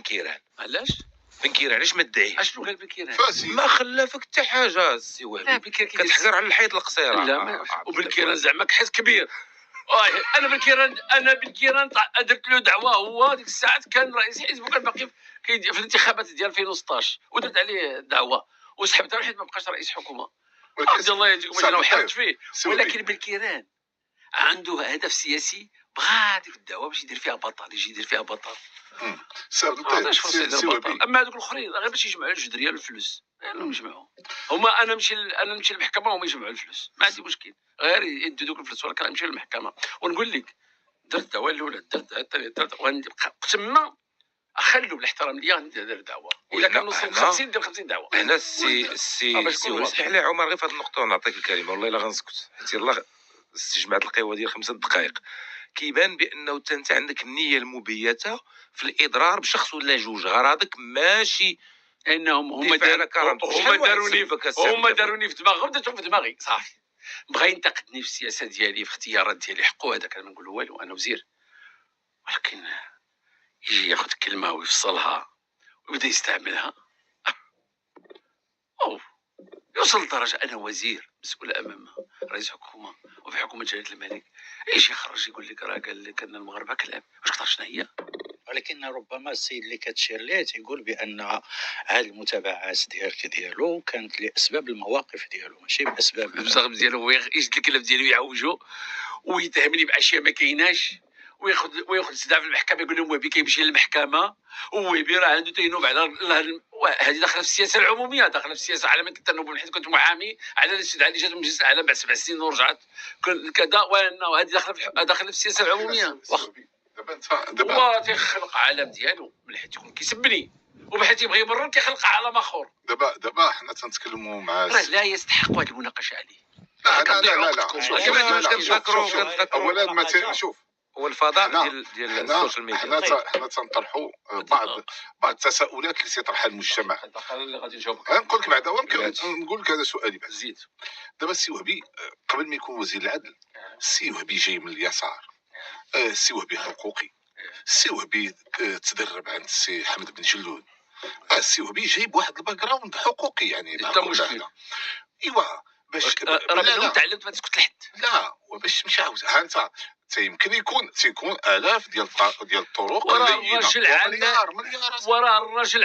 كيران. علاش؟ بن كيران علاش ما تدعيه؟ اشنو قال بن كيران؟ ما خلافك حتى حاجه السي لا وهبي. بن كيران كتحزر على الحيط القصيره. لا وبن كيران زعما كحيت كبير. انا بن كيران درت له دعوه، هو ديك الساعات كان رئيس حزب وكان باقي في الانتخابات ديال 2016 ودرت عليه دعوه وسحبتها حيت ما بقاش رئيس حكومه. عبد الله يجيكم انا وحرت فيه. ولكن بن كيران عنده هدف سياسي، بغى ديك الدعوه باش يدير فيها بطل، يجي يدير فيها بطل. عطاش فرصه يدير بطل. اما هذوك الاخرين غير باش يجمعوا الجدريه الفلوس، لهم يجمعوا. هما انا نمشي للمحكمه وهما يجمعوا الفلوس، ما عندي مشكل، غير يدوا دوك الفلوس ولكن نمشي للمحكمه ونقول لك درت الدعوه الاولى، درت الثانيه، ونبقى تما اخلوا بالاحترام ليا ندير دعوه. الا كان نوصل 50 ندير 50 دعوه. هنا السي اسمح لي عمر غير في هذه النقطه ونعطيك الكلمه، والله الا غنسكت حيت يلاه استجمعت القوه ديال 5 دقائق. كيبان بانه انت عندك النيه المبيته في الاضرار بشخص ولا جوج، غرضك ماشي انهم هما داروني في دماغهم، درتهم في دماغي صافي. بغا ينتقدني في السياسه ديالي، في اختيارات ديالي، حقو هذاك، انا ما نقول والو، انا وزير. ولكن يجي ياخذ كلمه ويفصلها ويبدا يستعملها، أو يوصل لدرجه انا وزير مسؤول امام رئيس حكومه وفي حكومه جلاله الملك، يجي يخرج يقول لك راه قال لك ان المغاربه كلاب. واش كثر شنو هي؟ ولكن ربما السيد اللي كتشير ليه تيقول بان هذه المتابعات ديالو كانت لاسباب المواقف ديالو ماشي باسباب المساغب ديالو. هو يشد الكلام ديالو يعوجو ويتهمني باشياء ما كايناش، وياخذ استدعاء في المحكمه، يقول لهم وهبي كيمشي للمحكمه وهبي راه عنده تينوب على هذه داخله في السياسه العموميه، داخله في السياسه على مدى التنوب، حيت كنت محامي على الاستدعاء اللي جات من مجلس الاعلام بعد 7 سنين ورجعت كذا، وانه هذه داخله في السياسه العموميه. دابا هو تيخلق عالم ديالو من حيت يكون كيسبني، ومن حيت يبغي يبرر كيخلق عالم اخر. دابا حنا تنتكلموا مع راه لا يستحق هذه المناقشه عليه. لا اولا ما شوف هو الفضاء ديال السوشيال ميديا. حنا تنطرحوا بعض التساؤلات اللي تيطرحها المجتمع. اللي غادي نجاوبك نقول لك بعدا، نقول لك هذا سؤالي بعد. زيد. دابا السي وهبي قبل ما يكون وزير العدل، السي وهبي جاي من اليسار، السي وهبي حقوقي، السي وهبي تدرب عند السي حمد بن جلود، السي وهبي جايب واحد الباك جراوند حقوقي يعني. انت مشكل. ايوا باش راه تعلمت ما تسكت لحد. لا وباش مش عاوز ها انت يمكن تيكون الاف ديال الطرق وراه الراجل وراه الراجل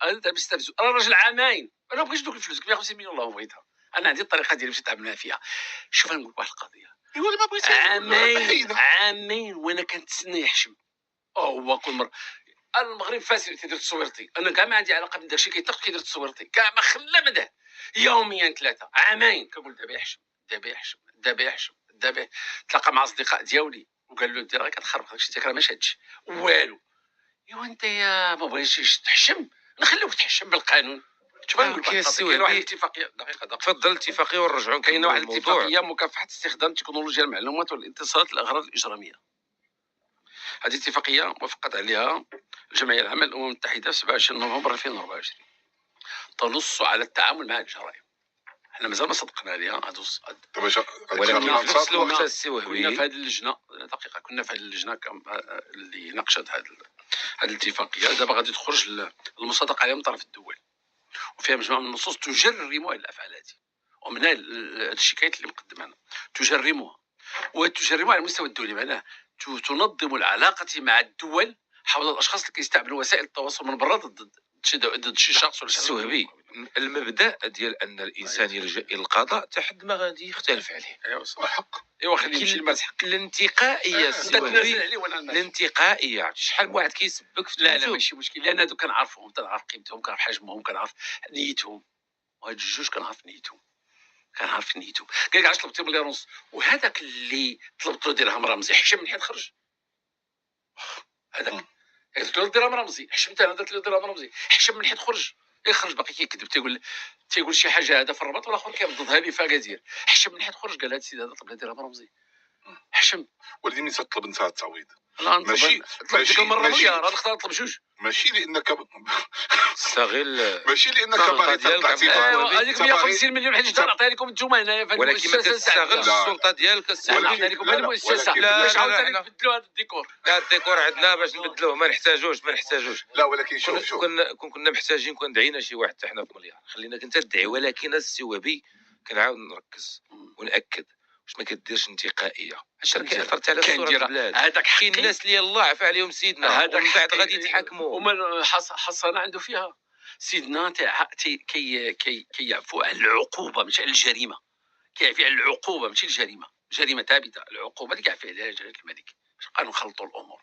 انت مستفز. راه الراجل عامين انا ما بغيتش دوك الفلوس، 150 مليون الله بغيتها. انا عندي الطريقه ديالي باش نتعامل فيها. شوف انا نقول لك واحد القضيه، ايوا ما بغيتش عامين وانا كنتسنى يحشم. هو كل مره المغرب فاسد تيدير تصويرتي، انا كاع ما عندي علاقه بداك الشيء، كيطلق كيدير تصويرتي كاع ما خلى مده يوميا 3 عامين كنقول دابا يحشم دابا يحشم دابا يحشم دابا. تلاقى مع اصدقاء ديالي وقال له انت راه كتخربق داكشي ديالك، راه ما شادش والو. ايوا انت يا ما بغيتيش تحشم نخليوك تحشم بالقانون. شوف نقول لك كاين واحد الاتفاقيه دقيقه تفضل الاتفاقيه ونرجعوا. كاينه واحد الاتفاقيه مكافحه استخدام تكنولوجيا المعلومات والاتصالات للاغراض الاجراميه. هذه الاتفاقيه وافقت عليها الجمعيه العامه للامم المتحده في 27 نوفمبر 2024، تنص على التعامل مع الجرائم. احنا مازال ما صدقنا عليها ولكن في نفس الوقت السي وهبي كنا في هذه اللجنه دقيقه، كنا في هذه اللجنه اللي ناقشت هذه الاتفاقيه. دابا غادي تخرج المصادقه عليها من طرف الدول، وفيها مجموعه من النصوص تجرم الافعال هذه، ومنها الشكايات اللي مقدمه تجرمها وتجرمها على المستوى الدولي. معناه تنظم العلاقه مع الدول حول الاشخاص اللي كيستعملوا وسائل التواصل من برا ضد شي شخص ولا السي وهبي. المبدا ديال ان الانسان يلجا الى القضاء حتى حد ما غادي يختلف عليه. ايوا الحق. ايوا خليه يمشي للمسحق. الانتقائيه السي وهبي، الانتقائيه شحال من واحد كيسبك في لا ماشي مشكل، لان هادو كنعرفهم، كنعرف قيمتهم، كنعرف حجمهم، كنعرف نيتهم، وهاد الجوج كنعرف نيتهم. قال لك علاش طلبتي مليار ونص، وهذاك اللي طلبت له درهم رمزي حشم من حيت خرج. هذاك قلت له درهم رمزي، حشمت انا درت له درهم رمزي، حشم من حيت خرج. يخرج باقي كيكذب، تيقول شي حاجه هذا في الرباط والاخر كيرددها لي في اكادير. حشم من حيت خرج، قال هذا السيد هذا طلب لي درهم رمزي. حشم. ولكن ملي تطلب انت التعويض لا ماشي نطلب ديك المره مليار، هذا خطر نطلب جوج. ماشي لانك تستغل ماشي لانك السلطة باغي ديالك ترد الاعتبار. ايوا هذيك أنت باغي- 150 مليون حيت نعطيها لكم نتوما هنايا في هذه ولكن ما المؤسسه. كتستغلش لا. السلطه ديالك لا ولكن- نعطيها لكم لا، هذه لا، المؤسسه ولكن- لا، باش لا، عاوتاني لا. نبدلوا هذا الديكور. لا الديكور عندنا باش نبدلوه، ما نحتاجوش. لا ولكن شوف كنا محتاجين كون دعينا شي واحد حتى حنا في مليار، خلينا انت تدعي. ولكن السوابي كنعاود نركز ونأكد واش ما كديرش انتقائيه، اش راك اثرت على كاين صوره ديرها. البلاد. هذاك كاين حقي، الناس اللي الله عفا عليهم سيدنا هذاك ومن بعد حقي. غادي يتحاكموا. ومن حصانه عنده فيها سيدنا كيعفو على العقوبه مش على الجريمه. كيعفي على العقوبه ماشي الجريمه. الجريمه ثابته، العقوبه اللي كيعفي عليها جلاله الملك باش نبقاو نخلطوا الامور.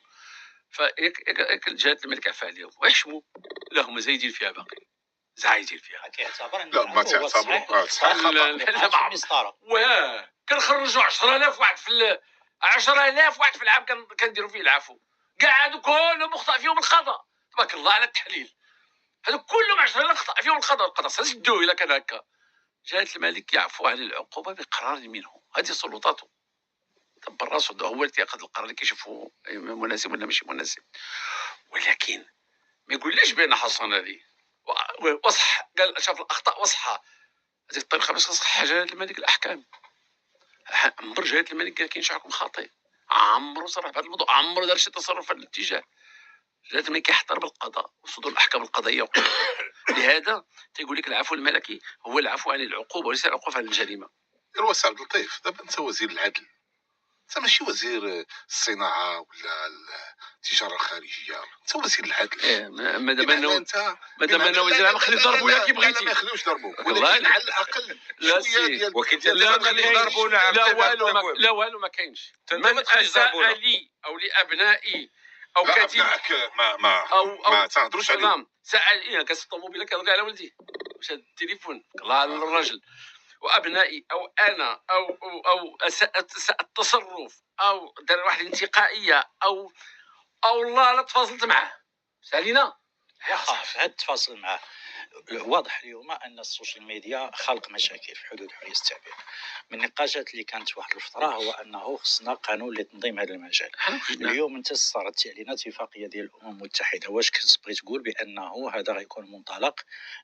فياك جلاله الملك عفا عليهم ويحشموا، لا هما زايدين فيها باقي زايدين فيها. كيعتبر لا ما تعتبر صحيح لا لا لا مسطره. واه كنخرجوا 10000 واحد في 10000 واحد في العام كنديروا فيه العفو. كاع هادو كلهم مخطئ فيهم القضاء. تبارك الله على التحليل. هادو كلهم 10000 خطأ فيهم القضاء سدوه الا كان هكا. جلاله الملك يعفو عن العقوبه بقرار منه، هذه سلطاته. دبر راسو هو اللي تياخذ القرار اللي كيشوفه مناسب ولا ماشي مناسب. ولكن ما يقوليش بان حصن هذه وصح، قال شاف الاخطاء وصحها. هذه الطريقه باش تصحح جلاله الملك الاحكام. عمر جلاله الملك قال كاين شي حكم خاطئ، عمرو صرح بهذا الموضوع، عمرو دار شي تصرف في هذا الاتجاه. جلاله الملك كيحترم بالقضاء وصدور الاحكام القضائيه لهذا تيقول لك العفو الملكي هو العفو عن العقوبه وليس العقوبه عن الجريمه. الوسع عبد اللطيف، دابا انت وزير العدل، انت ماشي وزير الصناعه ولا التجاره الخارجيه، انت وزير العدل. مادام بمعنى انا وزير العدل خلي يضربوا ياك بغيتي. ما يخليوش يضربوك، والله ولكن على الاقل لا شويه سي. ديال وكنت ديال- لا ما خليه كاينش. يضربونا لا والو ما كاينش. انت ما من تخليش اساء يضربونا. لي او لابنائي او لا كاتب ابنائك ما او ما تهضروش عليهم. نعم سأل إيه كاس الطوموبيله كيهضر على ولدي واش هذا التليفون الله على الرجل. وابنائي او انا او اساء التصرف او دار واحد الانتقائيه او الله لا تفاصلت معاه سالينا في هذا التفاصيل معاه. واضح اليوم ان السوشيال ميديا خلق مشاكل في حدود حريه التعبير. من النقاشات اللي كانت واحد الفتره هو انه خصنا قانون لتنظيم هذا المجال. اليوم انت صارت علينا اتفاقيه ديال الامم المتحده، واش كتبغي تقول بانه هذا غيكون منطلق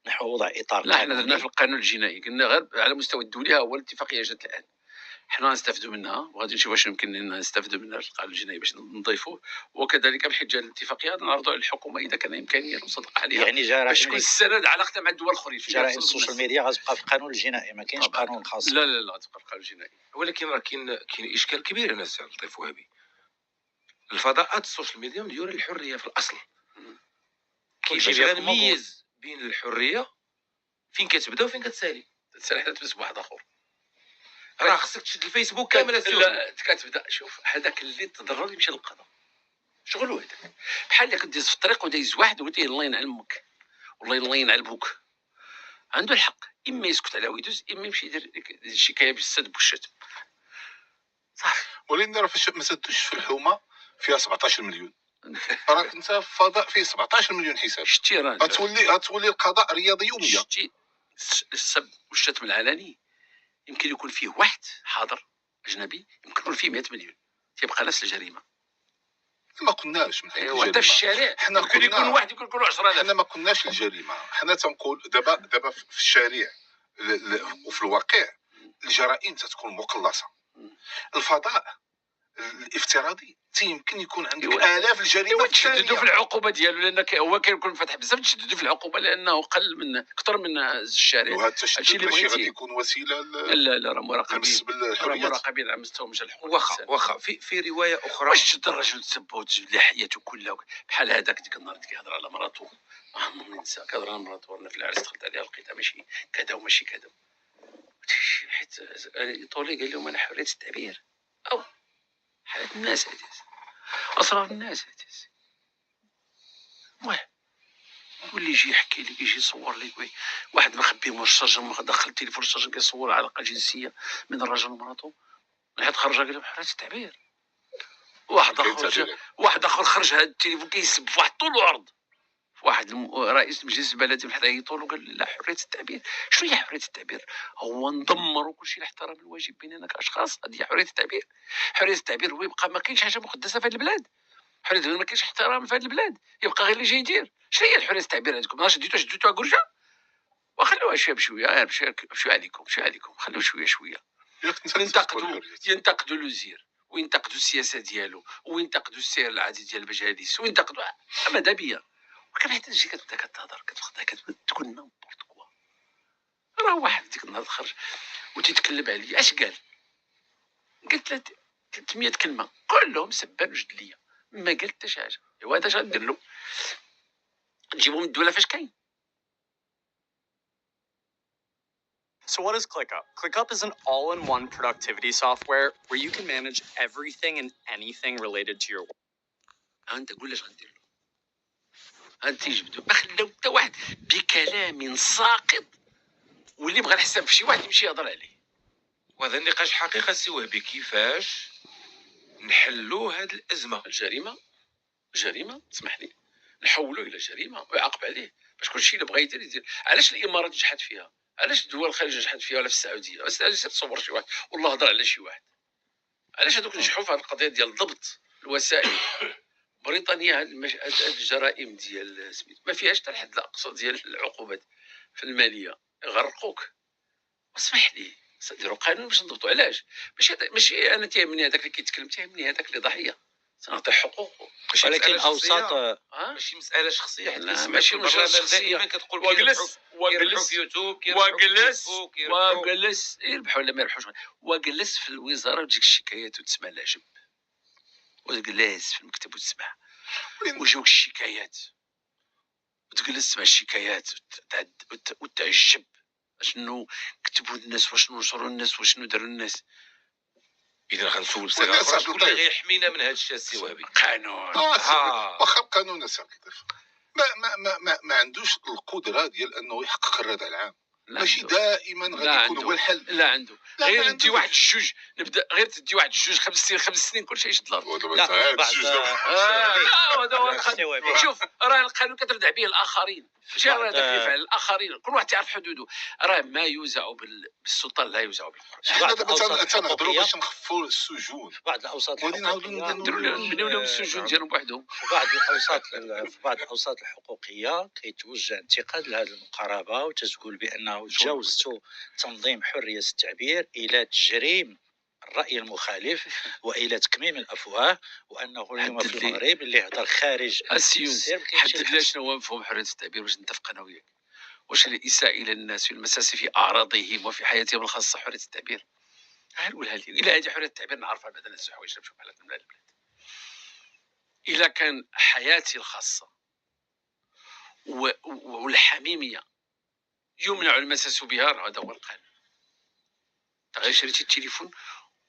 نحو وضع اطار؟ لا احنا درنا في القانون الجنائي قلنا غير على مستوى الدولي ها هو الاتفاقيه جات الان حنا نستافدوا منها وغادي نشوف واش يمكن نستافدوا منها في القانون الجنائي باش نضيفوه. وكذلك من حجه الاتفاقيه نعرضوا على الحكومه اذا كان امكانيه نصدق عليها يعني جرائم باش تكون السند علاقتها مع الدول الاخرين. جرائم السوشيال ميديا غتبقى في القانون الجنائي، ما كاينش قانون خاص. لا غتبقى في القانون الجنائي. ولكن راه كاين اشكال كبير انا سي عبد اللطيف وهبي. الفضاءات السوشيال ميديا مديوره للحريه في الاصل. كيفاش غنميز بين الحريه فين كتبدا وفين كتسالي؟ تسالي حتى تمسك واحد اخر. راه خصك تشد الفيسبوك كامل. لا كتبدا شوف هذاك اللي تضرر يمشي للقضاء شغلو هذاك بحال اللي كديز في الطريق ودايز واحد وقلت الله ينعل امك والله الله ينعل بوك. عنده الحق اما يسكت على ويدوز اما يمشي يدير شكايه بالسد والشتم صافي. ولكن راه فاش ما سدوش في الحومه فيها 17 مليون، راك انت في فضاء فيه 17 مليون حساب. شتي راه غتولي القضاء رياضي يوميه. شتي السب والشتم العلني يمكن يكون فيه واحد حاضر اجنبي يمكن يكون فيه 100 مليون تيبقى نفس الجريمه. ما قلناش من ايوا انت في الشارع حنا يمكن يكون واحد يكون يكونوا 10,000. حنا ما قلناش الجريمه، حنا تنقول دابا في الشارع وفي الواقع الجرائم تتكون مقلصه. الفضاء الافتراضي يمكن يكون عندك آلاف الجريمه تشددوا في العقوبه ديالو لان هو كيكون فتح بزاف تشددوا في العقوبه لانه قل من اكثر من الشارع. وهذا التشدد ماشي غادي يكون وسيله لا راه مراقبين بالحريات. مراقبين على مستوى مجال الحقوق. واخا في روايه اخرى واش شد الرجل تسبوا وتجبد لحيته كلها بحال هذاك ديك النهار كيهضر على مراته ما ننسى كيهضر على مراته وانا في العرس دخلت عليها لقيتها ماشي كذا وماشي كذا حيت طولي قال لهم انا حريه التعبير او حالة الناس هذه اسرار الناس هذه. المهم واللي يجي يحكي لك يجي يصور لك واحد مخبي من الشجر دخل التليفون الشجر كيصور علاقه جنسيه من الرجل ومراته حيت خرج قال لهم حريه التعبير. واحد اخر خرج هذا التليفون كيسب في واحد طول العرض واحد رئيس مجلس البلدي بحال يطول وقال لا حريه التعبير. شنو هي حريه التعبير؟ هو ندمروا كل شيء لاحترام الواجب بيننا كاشخاص؟ هذه هي حريه التعبير. حريه التعبير هو يبقى ما كاينش حاجه مقدسه في هذه البلاد. حريه التعبير ما كاينش احترام في هذه البلاد، يبقى غير اللي جاي يدير. شنو هي الحريه التعبير عندكم؟ ما شديتوها قرجه وخلوها شويه بشويه، مشيو عليكم خلوه شويه. ينتقدوا الوزير وينتقدوا السياسه ديالو وينتقدوا السير العادي ديال المجالس وينتقدوا ماذا بيا. وكان حتى تجي كتهضر تقول نامبورت كوا. راه واحد ديك النهار خرج وتيتكلم عليا. اش قال؟ قلت له 300 كلمه كلهم سبان وجد ليا، ما قلت حتى شي حاجه. ايوا هذا اش غندير له؟ نجيبو من الدوله فاش كاين. So what is ClickUp? ClickUp is an all-in-one productivity software where you can manage everything and anything related to your work. انت قول اش غندير له. انت جبدو ما خلاو حتى واحد بكلام ساقط، واللي بغى الحساب في شي واحد يمشي يهضر عليه. وهذا النقاش حقيقه سي وهبي، كيفاش نحلوا هذه الازمه؟ الجريمه اسمح لي نحولوا الى جريمه ويعاقب عليه، باش كل شيء اللي بغى يدير. علاش الامارات نجحت فيها؟ علاش الدول الخليج نجحت فيها ولا في السعوديه؟ تصور شي واحد والله هضر على شي واحد. علاش هذوك نجحوا في هذه القضيه ديال ضبط الوسائل؟ بريطانيا هاد الجرائم ديال سميت ما فيهاش حتى الحد الاقصى ديال العقوبات في الماليه، يغرقوك. اسمح لي نديروا قانون باش نضبطوا. علاش؟ ماشي انا تيهمني هذاك اللي كيتكلم، تيهمني هذاك اللي ضحيه، سنعطيه حقوقه. ولكن اوساط ماشي مساله شخصيه، حيت لا ماشي مساله شخصيه. دائما كتقول وجلس في يوتيوب وجلس يربحوا ولا ما يربحوش، وجلس في الوزاره وتجيك الشكايات وتسمع العجب، وجلس في المكتب وتسمع ويجوك الشكايات وتجلس تسمع الشكايات وتعجب شنو كتبوا الناس وشنو نشروا الناس وشنو داروا الناس. اذا غنسول صغار شكون اللي غيحمينا من هذا الشيء السي وهبي؟ قانون. واخا القانون اسير لطيف ما عندوش القدره ديال انه يحقق الرضا العام. ماشي دائما غادي يكون هو الحل. لا عنده. غير انت واحد الجوج نبدا، غير تدي واحد الجوج 5 سنين كل شيء يشد الارض. شوف راه القانون كتردع به الاخرين، ماشي راه تكليف على الاخرين. كل واحد تعرف حدوده. راه ما يوزع بالسلطان لا يوزع بالقرآن. حنا دابا تنهضروا باش نخفوا السجون. بعض الاوساط نبنيو لهم السجون ديالهم بوحدهم. في بعض الاوساط الحقوقيه كيتوجه انتقاد لهذه المقاربه وتتقول بانه جاوزت تنظيم حريه التعبير الى تجريم الراي المخالف والى تكميم الافواه، وانه اليوم في المغرب اللي يهضر خارج السيونس حدد لنا شنو هو مفهوم حريه التعبير باش نتفق انا وياك. واش الاساءه الى الناس والمساس في اعراضهم وفي حياتهم الخاصه حريه التعبير؟ نقولها لي الى هذه حريه التعبير نعرفها بعد الناس حوايج نمشيو بحال هكا من البلاد. الا كان حياتي الخاصه والحميميه يمنع المساس بها، هذا هو القانون. غير شريتي التليفون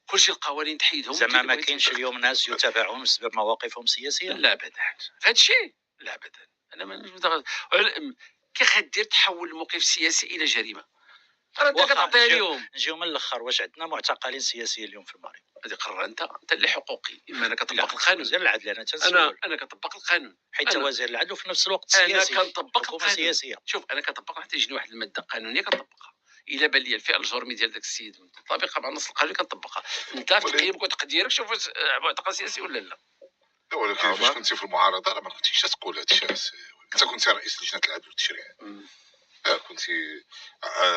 كلشي القوانين تحيدهم. زعما ما كاينش اليوم ناس يتابعون بسبب مواقفهم السياسيه؟ لا ابدا هذا الشيء، لا ابدا. انا ما كيف غدير تحول الموقف السياسي الى جريمه؟ راه انت كتعطيها اليوم. نجيو من الاخر، واش عندنا معتقلين سياسيين اليوم في المغرب؟ هذه قرر انت اللي حقوقي. اما انا كطبق القانون. وزير العدل انا كطبق القانون حيت وزير العدل وفي نفس الوقت سياسي. انا كنطبق القانون سياسيه. شوف انا كنطبق حتى يجيني واحد الماده قانونيه كنطبقها. الا بان لي الفئه الجرميه ديال ذاك السيد مطابقه مع النص القانوني كنطبقها. انت في تقييمك وتقديرك شوف معتقل سياسي ولا لا. ولكن فاش كنتي في المعارضه راه ما كنتيش تقول هذا الشيء. انت كنتي رئيس لجنه العدل والتشريع. كنتي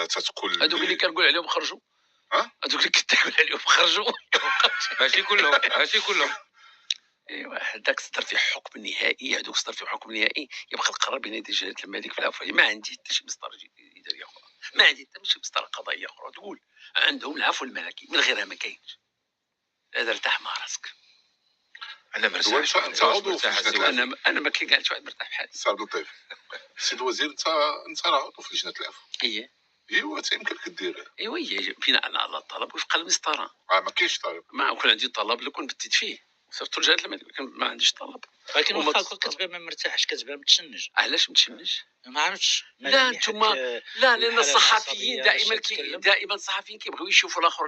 تتقول هذوك اللي كنقول عليهم خرجوا. هذوك اللي كنت تقول عليهم خرجوا. ماشي كلهم. ايوا هذاك صدر فيه حكم نهائي. هذوك صدر فيه حكم نهائي يبقى القرار بين يدي جلاله الملك في العفو. ما عندي حتى شي مسطره اداريه اخرى، ما عندي حتى شي مسطره قضائيه اخرى تقول عندهم العفو الملكي، من غيرها ما كاينش. هذا ارتاح مع راسك. انا مرتاح. انت عضو في لجنه العفو. انا ما كاينش واحد مرتاح بحالي. سي عبد اللطيف السيد الوزير، انت راه عضو في لجنه العفو. ايوا يمكنك دير. ايوا هي بناء على الطلب وفق المسطره. ما كاينش طلب. ما كون عندي طلب لو كنت بديت فيه صرت رجعت لما ما عنديش طلب. ولكن واخا كتبان ما مرتاحش، كتبان متشنج. علاش متشنج؟ ما عرفتش. لا انتم لان الصحفيين دائما الصحفيين كيبغيو يشوفوا الاخر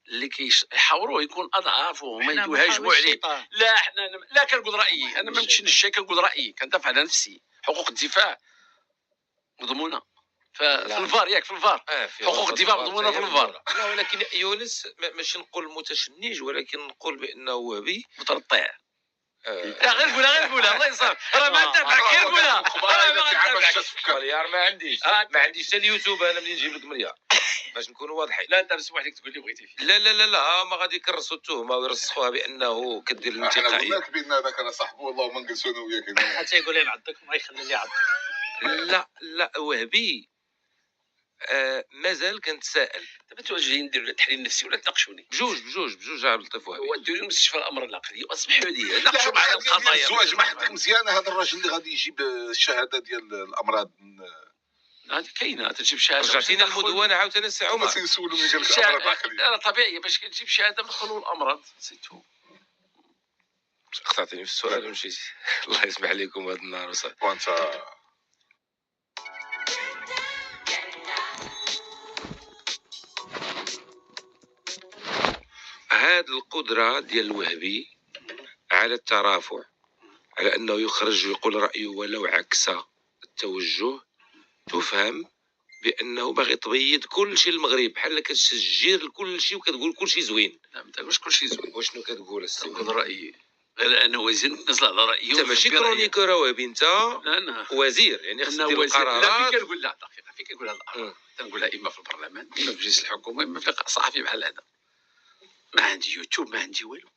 اللي كيحاوروا يكون اضعف وما يهاجموا عليه. لا حنا لا كنقول رايي، انا ما متشنجش، كنقول رايي، كندافع على نفسي حقوق الدفاع مضمونه في لا. الفار، ياك في الفار في حقوق غرفة الدفاع الفار مضمونة في هي الفار. لا، ولكن يونس ماشي نقول متشنج، ولكن نقول بانه وهبي. مترطع. آه، لا غير قولها الله يصرف، راه ما نتابعك، غير قولها راه ما نتابعك. مليار ما عنديش، ما عنديش حتى اليوتيوب انا منين نجيب لك مليار باش نكونوا واضحين. لا انت مسموح لك تقول اللي بغيتي فيه. لا لا لا لا، ما غادي يكرسوا التهمه ويرسخوها بانه كدير احنا الانتقائيه. قلنا لك بان هذاك راه صاحبه، والله ما نجلسوا انا وياك هنا. حتى يقول لي نعضك ما يخلي لي يعضك. لا لا، وهبي مازال كنتسائل. دابا انتوا جايين نديروا التحليل النفسي ولا تناقشوني؟ بجوج عبد اللطيف وهبي. هو ديروا مستشفى الامر العقلي واسمحوا لي لا، ناقشوا معايا القضايا. الزواج ما حدك مزيانه، هذا الراجل اللي غادي يجيب الشهاده ديال الامراض هذه كاينه تجيب شهاده. رجعتينا المدونه عاوتاني السي هما عمر. تيسولوا من قال لك الامراض العقليه. لا طبيعي باش كتجيب شهاده من قانون الامراض سيتو. قطعتني في السؤال ومشيتي. الله يسمح لكم هذا النهار وصافي. وانت هاد القدرة ديال الوهبي على الترافع، على أنه يخرج ويقول رأيه ولو عكس التوجه، تفهم بأنه باغي تبيض كل شيء المغرب، بحال كتسجير كل شيء وكتقول كل شيء زوين. لا ما تقولش كل شيء زوين. وشنو كتقول السي؟ تنقول رايي غير انا وزير نتنزل على رايي. انت ماشي كرونيكور وهبي، انت لا انا وزير، يعني خصك انا دير وزير. لا القرارات. فين كنقول لا دقيقه، فين كنقول هذا الامر تنقولها اما في البرلمان اما في مجلس الحكومه اما في لقاء صحفي بحال هذا. ما عندي يوتيوب ما عندي والو.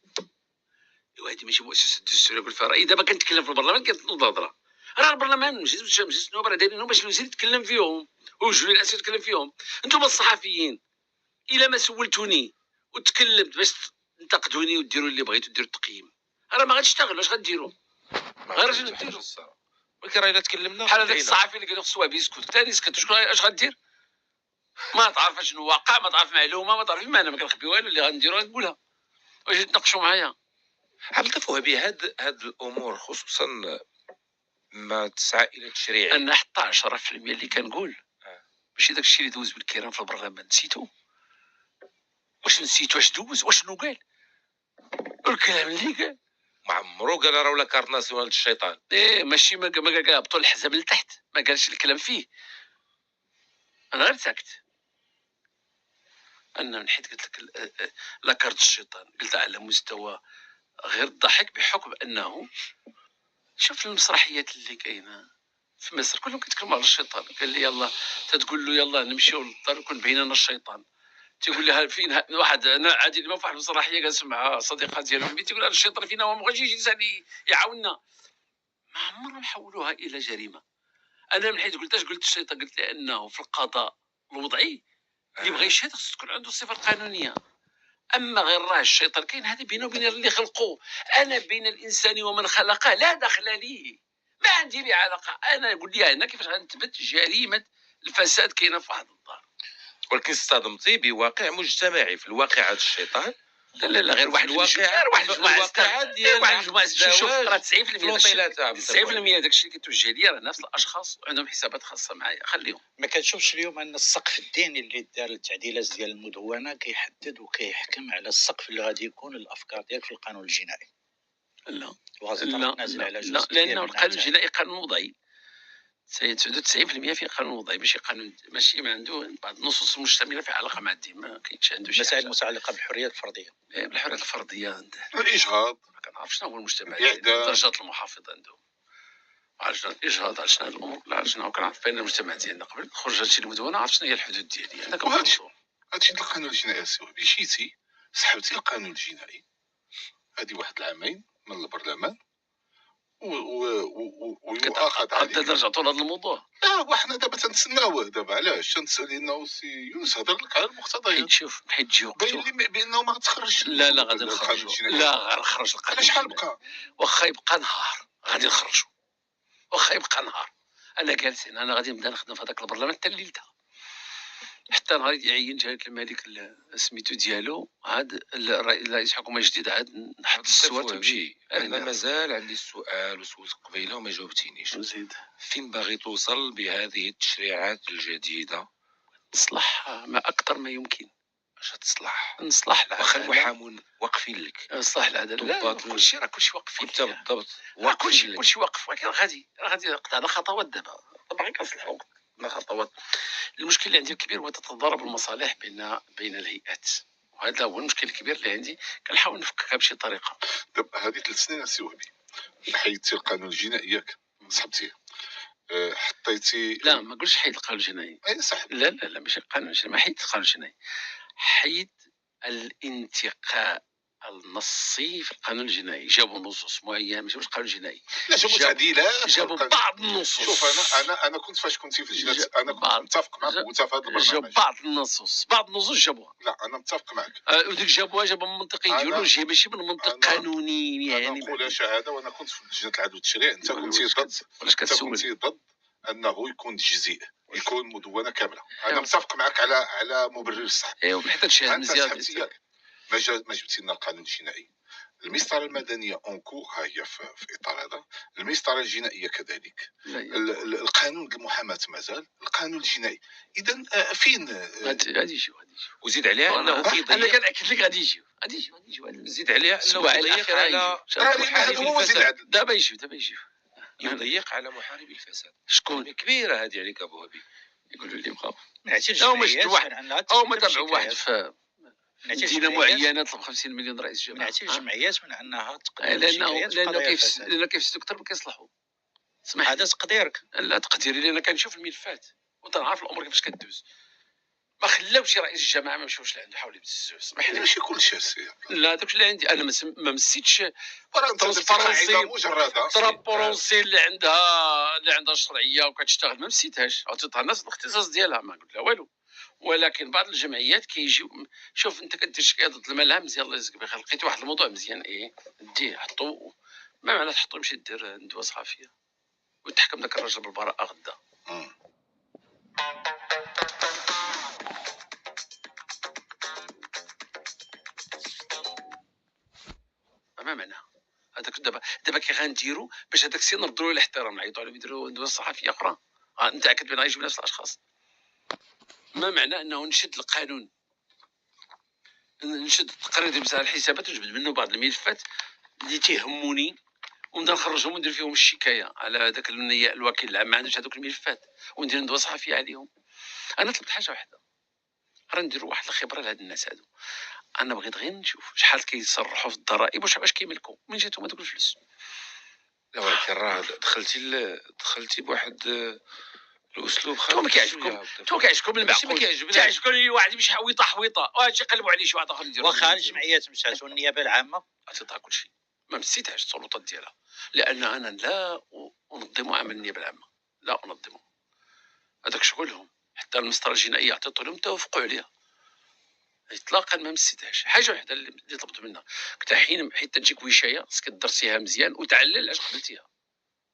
هذه ماشي مؤسسه الدستور يقول فيها رايي. دابا كنتكلم في البرلمان كنتنوض هضره. راه البرلمان مجلس النواب راه دايرينهم باش الوزير يتكلم فيهم وجوج الاسئله يتكلم فيهم. انتم الصحفيين الا ما سولتوني وتكلمت باش تنتقدوني وديروا اللي بغيتوا ديروا التقييم، راه ما غاديش تشتغلوا. اش غديروا؟ غير اجي نديروا. ولكن راينا تكلمنا بحال هذاك الصحفي اللي قال لك خصو يسكت، ثاني يسكت. شكون اش غدير؟ ما تعرف شنو واقع، ما تعرف معلومه، ما تعرف. ما انا ما كنخبي والو. اللي غنديرو غنقولها واش تناقشوا معايا. عبد اللطيف وهبي، هاد الامور خصوصا ما تسعى الى تشريع. انا حتى 10% اللي كنقول ماشي داك الشيء اللي دوز بالكيران في البرلمان نسيتو. واش نسيتو اش دوز؟ واشنو قال؟ الكلام اللي قال ما عمرو قال راه ولا كارت ناسيونال الشيطان. ماشي ما قال هبطوا الحزام لتحت، ما قالش الكلام فيه. انا غير ساكت. انا من حيت قلت لك لا كارت الشيطان قلت على مستوى غير الضحك، بحكم انه شوف المسرحيات اللي كاينه في مصر كلهم كيتكلموا على الشيطان. قال لي يلا تتقول له يلا نمشيو للدار يكون بيننا الشيطان، تيقول لها فين واحد. انا عادي ما في واحد المسرحيه جالس مع صديقه ديالو في البيت تيقول لها الشيطان فينا وما بغاش يجي يعاوننا. ما عمرهم حولوها الى جريمه. انا من حيث قلت الشيطان قلت لانه في القضاء الوضعي اللي بغى يشهد خص تكون عنده الصفه القانونيه. اما غير راه الشيطان كاين هذا بينه وبين اللي خلقوه. انا بين الانسان ومن خلقه لا دخل لي، ما عندي به علاقه. انا قول لي هنا كيفاش غنثبت جريمه الفساد كاينه في واحد الدار. ولكن اصطدمتي بواقع مجتمعي في الواقع هذا الشيطان. لا غير واحد الواقع الواقع ديال واحد الجماعه. شوف راه 90% داك الشيء اللي كتوجه لي راه نفس الاشخاص عندهم حسابات خاصه معايا. خليهم. ما كتشوفش اليوم ان السقف الديني اللي دار التعديلات ديال المدونه كيحدد وكيحكم على السقف اللي غادي يكون الافكار ديالك في القانون الجنائي؟ لا لا لانه القانون الجنائي قانون وضعي. 90% في قانون وضعي، ماشي قانون، ماشي ما عنده بعض النصوص المشتمله في علاقه مع الدين. ما كاينش عنده شي مسائل متعلقه بالحريات الفرديه. بالحريات الفرديه الاجهاض، ما كنعرف شنو هو المجتمع الإعدام. درجات المحافظه عندهم. عرفنا الاجهاض، عرفنا الامور، لا عرفنا كنعرف بين المجتمع ديالنا قبل خرج هادشي المدونه. عرف شنو هي الحدود ديالي. انا كنعرفو هادشي ديال القانون الجنائي السي وهبي. مشيتي سحبتي القانون الجنائي هادي واحد العامين من البرلمان ويؤاخذ عليه. قد رجعتوا لهذا الموضوع. لا وحنا دابا تنتسناوه. دابا علاش تنتسنى؟ لانه السي يونس هضر لك على المقتضيات. شوف حيت تجي وقتو. باين لي بانه ما غتخرجش. لا غادي نخرجوا. لا غنخرج القانون. شحال بقى؟ واخا يبقى نهار غادي نخرجوا. واخا يبقى نهار انا جالسين. انا غادي نبدا نخدم في هذاك البرلمان حتى الليلتها، حتى نهار يعين جلاله الملك سميتو ديالو عاد رئيس حكومه جديد عاد نحفظ الصوت ونمشي. انا مازال عندي السؤال وسولت قبيله وما جاوبتينيش. نزيد فين باغي توصل بهذه التشريعات الجديده؟ تصلح ما اكثر ما يمكن. اش تصلح نصلح واخا العداله المحامون واقفين لك نصلح العداله لا ضباط كلشي راه كلشي واقفين انت بالضبط كلشي لك. كلشي واقف ولكن غادي قطعنا خطوات دابا باغي كنصلحوا قطعنا خطوات. المشكل اللي عندي الكبير هو تتضارب المصالح بين الهيئات، وهذا هو المشكل الكبير اللي عندي كنحاول نفككها بشي طريقه. دابا هذه 3 سنين السي وهبي حيدتي القانون الجنائي ياك سحبتيه حطيتي لا ما قلتش حيد القانون الجنائي، اي سحب لا لا لا ماشي القانون الجنائي، ما حيد القانون الجنائي، حيد الانتقاء النصي في القانون الجنائي. جابوا نصوص معينه ماشي واش القانون الجنائي، لا جابوا تعديلات جابوا بعض النصوص. شوف انا كنت فاش كنتي في اللجنه انا كنت متفق معك وقلتها في هذا جابوا البرنامج. بعض النصوص جابوها. لا انا متفق معك. وديك جابوها من منطق ايديولوجي ماشي من منطق قانوني انا يعني. نقولها شهاده وانا كنت في لجنه العدل والتشريع. انت كنتي ضد علاش انت كتسول؟ كنتي ضد انه يكون تجزيء يكون مدونه كامله. انا أيوة. متفق معك على مبرر السحب. ايوا حيت هادشي انت مزيان. سحبتي ياك ما جبتي لنا القانون الجنائي. المسطره المدنيه اونكو ها هي في اطار هذا، المسطره الجنائيه كذلك، القانون المحاماه مازال، القانون الجنائي. اذا فين غادي يجيو وزيد عليها انه انا كيضيق كنأكد لك غادي يجيو زيد عليها انه الأسبوع يضيق الأخير على هذا هو وزير العدل. دابا يجيو يضيق على محاربي الفساد. شكون كبيره هذه عليك ابو هبي. يقولوا لي بقاو نعتي لا، هما الجمعيات شدوا واحد. من أنها او ما تقدم تابعوا واحد شكايات. في نعتي مدينه الجمعيات- معينه طلب 50 مليون رئيس جماعه. نعتي الجمعيات من انها تقدم لانه شكايات في لانه قضايا كيف الفساد. لانه كيفسدوا اكثر ما كيصلحوا. اسمح هذا لي تقديرك. لا تقديري لان كنشوف الملفات وتنعرف الامور كيفاش كدوز. ما خلاوش رئيس الجماعه ما مشاوش لعنده حاولوا يبززوه. اسمح لي ماشي كل شيء السي. لا داكشي اللي عندي انا ما مسيتش راه انت درتي قاعده مجرده. ترابورونسي اللي عندها الشرعيه وكتشتغل ما مسيتهاش عطيتها الناس الاختصاص ديالها ما قلت لها والو. ولكن بعض الجمعيات كيجيو شوف انت كدير شكايه ضد الملهى مزيان الله يجزيك بخير لقيتي واحد الموضوع مزيان ديه حطو ما معنى تحطو يمشي دير ندوه صحفيه وتحكم داك الراجل بالبراءه غدا. ما معناها هذاك دابا كي غنديروا باش هذاك السي نردوا له الاحترام نعيطوا عليه يديروا ندوه صحفيه اخرى نتاكد بان غيجيب نفس الاشخاص. ما معنى انه نشد القانون نشد التقرير ديال مسائل الحسابات ونجبد منه بعض الملفات اللي تيهموني ونبدا نخرجهم وندير فيهم الشكايه على هذاك الوكيل العام ما عندوش هذوك الملفات وندير ندوه صحفيه عليهم. انا طلبت حاجه واحده راه نديروا واحد الخبره لهاد الناس هادو. انا بغيت غير نشوف شحال كيصرحوا في الضرائب واش كيملكوا من جاتهم هذوك الفلوس. لا ولكن راه دخلتي بواحد الاسلوب خاص. ما كيعجبكم المعقول كيعجبكم واحد يمشي حويطه واش يقلبوا عليه شي واحد اخر يديروا واخا الجمعيات مشات والنيابه العامه عطيتها كل شيء ما مسيتهاش السلطات ديالها لان انا لا انظم عمل النيابه العامه لا انظمه هذاك شغلهم. حتى المسطره الجنائيه عطيتو لهم توافقوا عليها اطلاقا ما مسيتهاش. حاجه وحده اللي طلبت منها قلت حيت تجيك وشايه خصك درسيها مزيان وتعلل علاش قبلتيها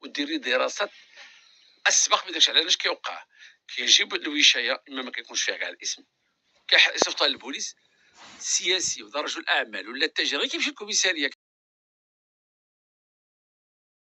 وديري دراسات اسبق بداكشي علاش كيوقع كيجيب الوشايه اما ما كيكونش فيها كاع الاسم كيصيفطها للبوليس سياسي ولا رجل اعمال ولا التاجر غير كيمشي للكوميساريه